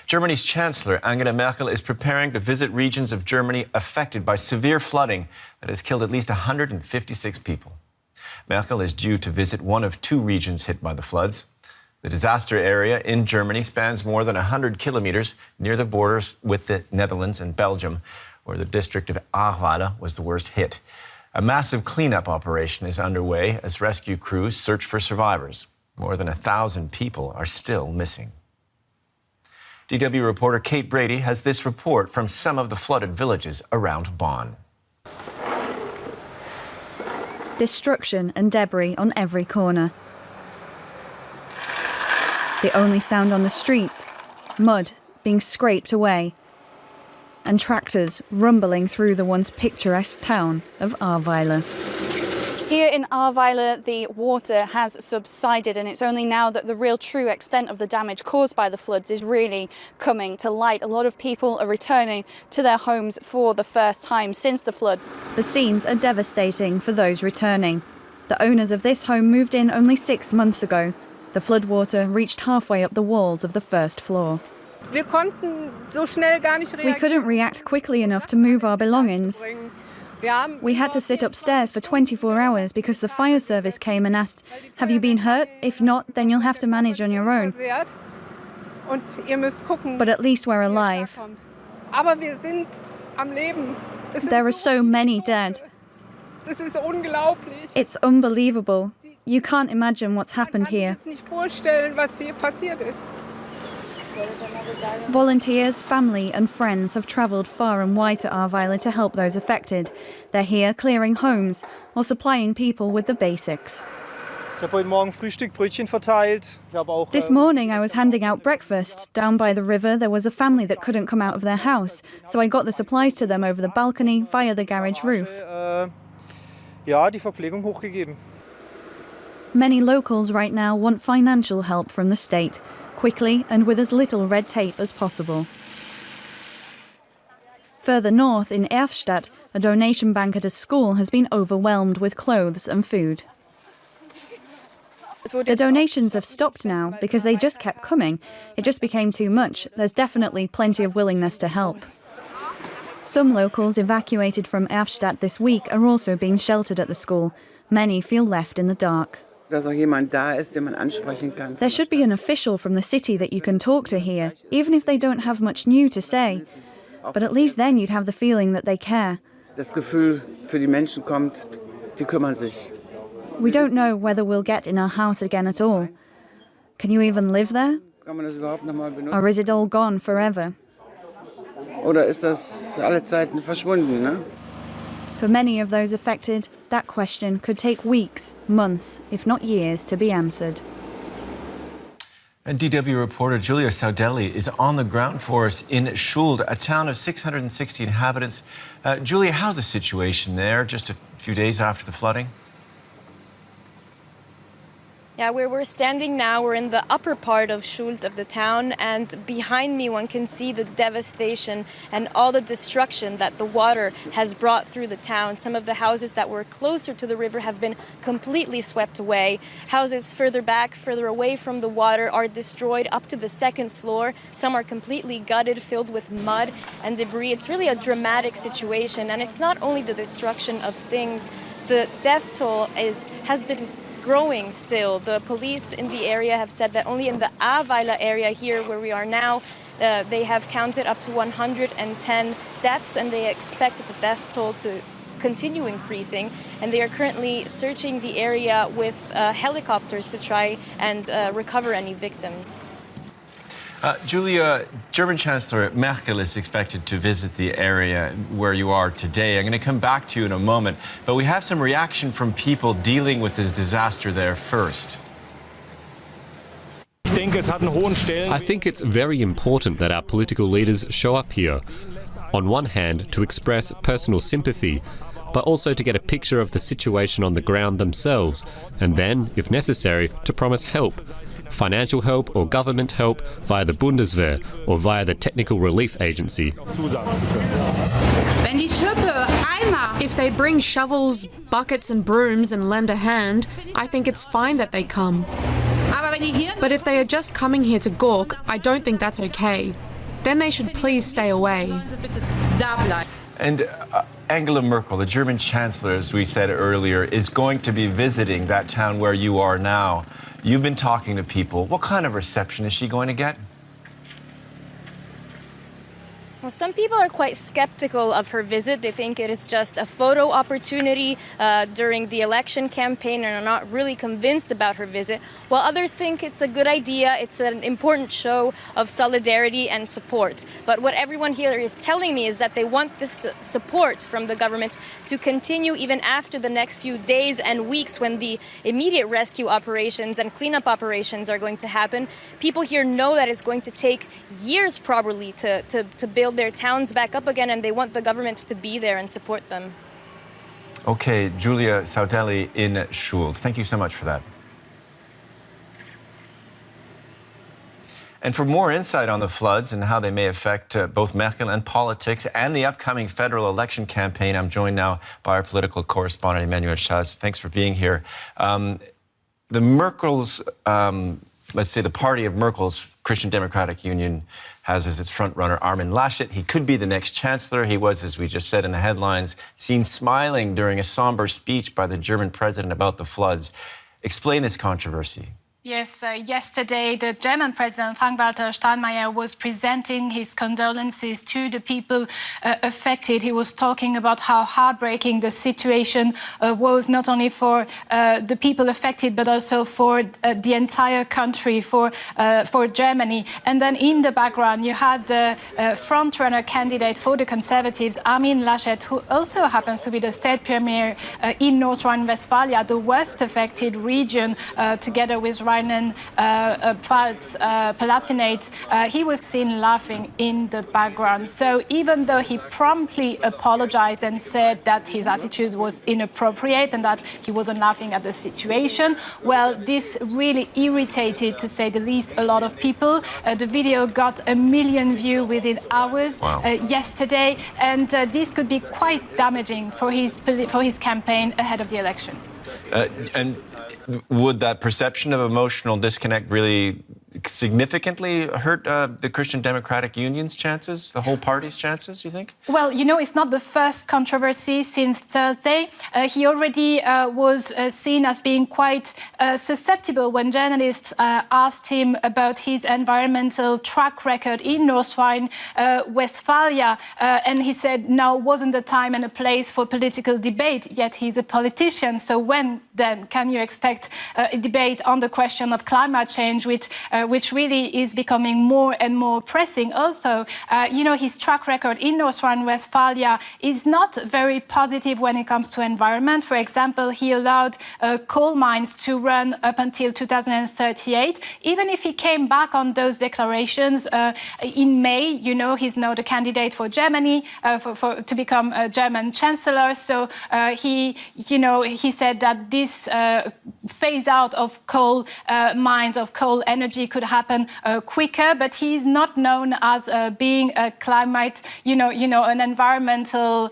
Germany's Chancellor Angela Merkel is preparing to visit regions of Germany affected by severe flooding that has killed at least 156 people. Merkel is due to visit one of two regions hit by the floods. The disaster area in Germany spans more than 100 kilometers near the borders with the Netherlands and Belgium, where the district of Ahrweiler was the worst hit. A massive cleanup operation is underway as rescue crews search for survivors. More than 1,000 people are still missing. DW reporter Kate Brady has this report from some of the flooded villages around Bonn. Destruction and debris on every corner. The only sound on the streets, mud being scraped away, and tractors rumbling through the once picturesque town of Ahrweiler. Here in Ahrweiler, the water has subsided, and it's only now that the real true extent of the damage caused by the floods is really coming to light. A lot of people are returning to their homes for the first time since the floods. The scenes are devastating for those returning. The owners of this home moved in only 6 months ago. The floodwater reached halfway up the walls of the first floor. We couldn't react quickly enough to move our belongings. We had to sit upstairs for 24 hours because the fire service came and asked, "Have you been hurt? If not, then you'll have to manage on your own." But at least we're alive. There are so many dead. It's unbelievable. You can't imagine what's happened here. Volunteers, family and friends have travelled far and wide to Ahrweiler to help those affected. They're here clearing homes or supplying people with the basics. This morning I was handing out breakfast. Down by the river there was a family that couldn't come out of their house, so I got the supplies to them over the balcony via the garage roof. Many locals right now want financial help from the state, quickly and with as little red tape as possible. Further north, in Erfstadt, a donation bank at a school has been overwhelmed with clothes and food. The donations have stopped now because they just kept coming. It just became too much. There's definitely plenty of willingness to help. Some locals evacuated from Erfstadt this week are also being sheltered at the school. Many feel left in the dark. There should be an official from the city that you can talk to here, even if they don't have much new to say. But at least then you'd have the feeling that they care. We don't know whether we'll get in our house again at all. Can you even live there? Or is it all gone forever? For many of those affected, that question could take weeks, months, if not years, to be answered. And DW reporter Julia Saudelli is on the ground for us in Schuld, a town of 660 inhabitants. Julia, how's the situation there just a few days after the flooding? Yeah, where we're standing now, we're in the upper part of Schuld, of the town, and behind me one can see the devastation and all the destruction that the water has brought through the town. Some of the houses that were closer to the river have been completely swept away. Houses further back, further away from the water are destroyed up to the second floor. Some are completely gutted, filled with mud and debris. It's really a dramatic situation, and it's not only the destruction of things. The death toll has been growing still. The police in the area have said that only in the Ahrweiler area here where we are now, they have counted up to 110 deaths, and they expect the death toll to continue increasing. And they are currently searching the area with helicopters to try and recover any victims. Julia, German Chancellor Merkel is expected to visit the area where you are today. I'm going to come back to you in a moment, but we have some reaction from people dealing with this disaster there first. I think it's very important that our political leaders show up here. On one hand, to express personal sympathy, but also to get a picture of the situation on the ground themselves, and then, if necessary, to promise help. Financial help or government help via the Bundeswehr or via the Technical Relief Agency. If they bring shovels, buckets and brooms and lend a hand, I think it's fine that they come. But if they are just coming here to gawk, I don't think that's okay. then they should please stay away. And Angela Merkel, the German Chancellor, as we said earlier, is going to be visiting that town where you are now. You've been talking to people. What kind of reception is she going to get? Well, some people are quite skeptical of her visit. They think it is just a photo opportunity during the election campaign and are not really convinced about her visit, while others think it's a good idea. It's an important show of solidarity and support. But what everyone here is telling me is that they want this support from the government to continue even after the next few days and weeks when the immediate rescue operations and cleanup operations are going to happen. People here know that it's going to take years probably to build their towns back up again, and they want the government to be there and support them. Okay, Julia Saudelli in Schuld. Thank you so much for that. And for more insight on the floods and how they may affect both Merkel and politics and the upcoming federal election campaign, I'm joined now by our political correspondent, Emmanuel Chaz. Thanks for being here. The Merkel's, let's say the party of Merkel's Christian Democratic Union has as its frontrunner Armin Laschet. He could be the next chancellor. He was, as we just said in the headlines, seen smiling during a somber speech by the German president about the floods. Explain this controversy. Yes, yesterday the German President Frank-Walter Steinmeier was presenting his condolences to the people affected. He was talking about how heartbreaking the situation was, not only for the people affected, but also for the entire country, for Germany. And then in the background, you had the front-runner candidate for the Conservatives, Armin Laschet, who also happens to be the state premier in North Rhine-Westphalia, the worst affected region, together with Rheinland-Pfalz, Palatinate. He was seen laughing in the background. So even though he promptly apologized and said that his attitude was inappropriate and that he wasn't laughing at the situation, well, this really irritated, to say the least, a lot of people. The video got 1 million views within hours yesterday, and this could be quite damaging for his campaign ahead of the elections. And would that perception of emotional disconnect really significantly hurt the Christian Democratic Union's chances, the whole party's chances, you think? Well, you know, it's not the first controversy since Thursday. He already was seen as being quite susceptible when journalists asked him about his environmental track record in North Rhine-Westphalia. And he said now wasn't the time and a place for political debate, yet he's a politician. So when then can you expect a debate on the question of climate change, which really is becoming more and more pressing? Also, you know, his track record in North Rhine-Westphalia is not very positive when it comes to environment. For example, he allowed coal mines to run up until 2038. Even if he came back on those declarations in May, you know, he's now the candidate for Germany to become a German chancellor. So he said that this phase out of coal mines, of coal energy could happen quicker, but he's not known as being a climate, an environmental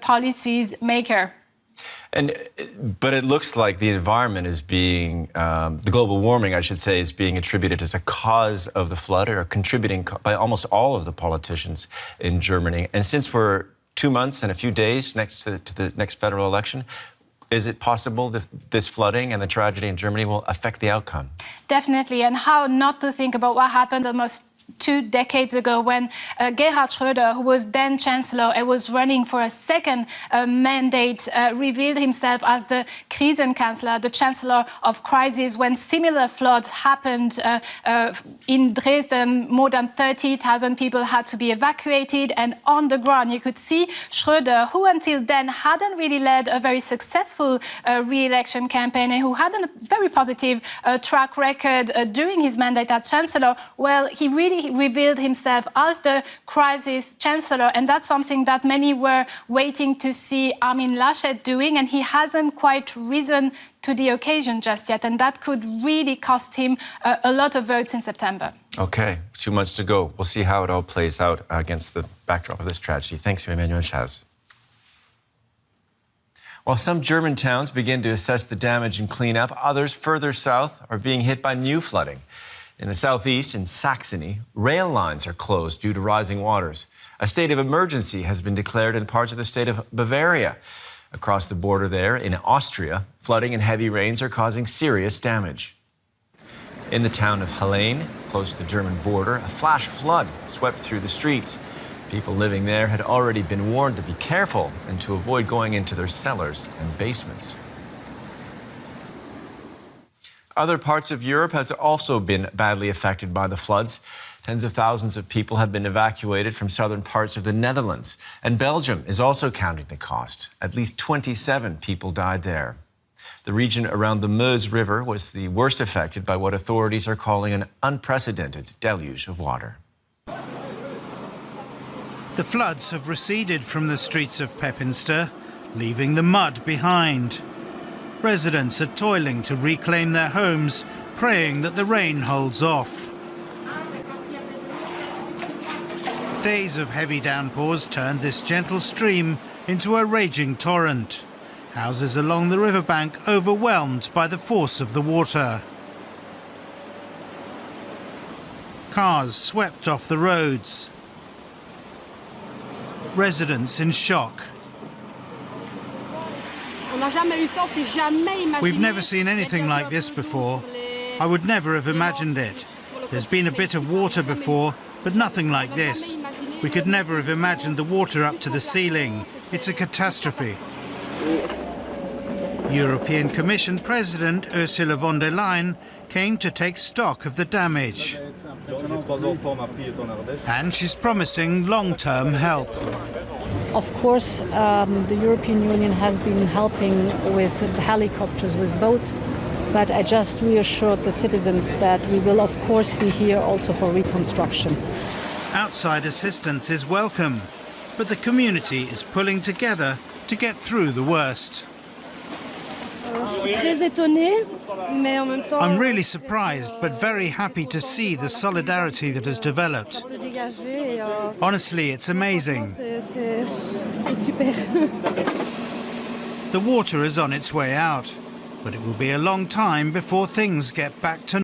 policies maker. But it looks like the environment is being, the global warming, I should say, is being attributed as a cause of the flood, or contributing by almost all of the politicians in Germany. And since we're 2 months and a few days next to the next federal election, is it possible that this flooding and the tragedy in Germany will affect the outcome? Definitely, and how not to think about what happened almost 2 decades ago when Gerhard Schröder, who was then Chancellor and was running for a second mandate, revealed himself as the Krisenkanzler, the Chancellor of crisis, when similar floods happened in Dresden. More than 30,000 people had to be evacuated, and on the ground you could see Schröder, who until then hadn't really led a very successful re-election campaign and who had a very positive track record during his mandate as Chancellor. Well, he really revealed himself as the crisis chancellor, and that's something that many were waiting to see Armin Laschet doing, and he hasn't quite risen to the occasion just yet, and that could really cost him a lot of votes in September. Okay, 2 months to go. We'll see how it all plays out against the backdrop of this tragedy. Thanks to Emmanuel Chaz. While some German towns begin to assess the damage and clean up, others further south are being hit by new flooding. In the southeast, in Saxony, rail lines are closed due to rising waters. A state of emergency has been declared in parts of the state of Bavaria. Across the border there, in Austria, flooding and heavy rains are causing serious damage. In the town of Helene, close to the German border, a flash flood swept through the streets. People living there had already been warned to be careful and to avoid going into their cellars and basements. Other parts of Europe have also been badly affected by the floods. Tens of thousands of people have been evacuated from southern parts of the Netherlands. And Belgium is also counting the cost. At least 27 people died there. The region around the Meuse River was the worst affected by what authorities are calling an unprecedented deluge of water. The floods have receded from the streets of Pepinster, leaving the mud behind. Residents are toiling to reclaim their homes, praying that the rain holds off. Days of heavy downpours turned this gentle stream into a raging torrent. Houses along the riverbank overwhelmed by the force of the water. Cars swept off the roads. Residents in shock. We've never seen anything like this before. I would never have imagined it. There's been a bit of water before, but nothing like this. We could never have imagined the water up to the ceiling. It's a catastrophe. European Commission President Ursula von der Leyen came to take stock of the damage. And she's promising long-term help. Of course, the European Union has been helping with helicopters, with boats, but I just reassured the citizens that we will, of course, be here also for reconstruction. Outside assistance is welcome, but the community is pulling together to get through the worst. I'm really surprised, but very happy to see the solidarity that has developed. Honestly, it's amazing. The water is on its way out, but it will be a long time before things get back to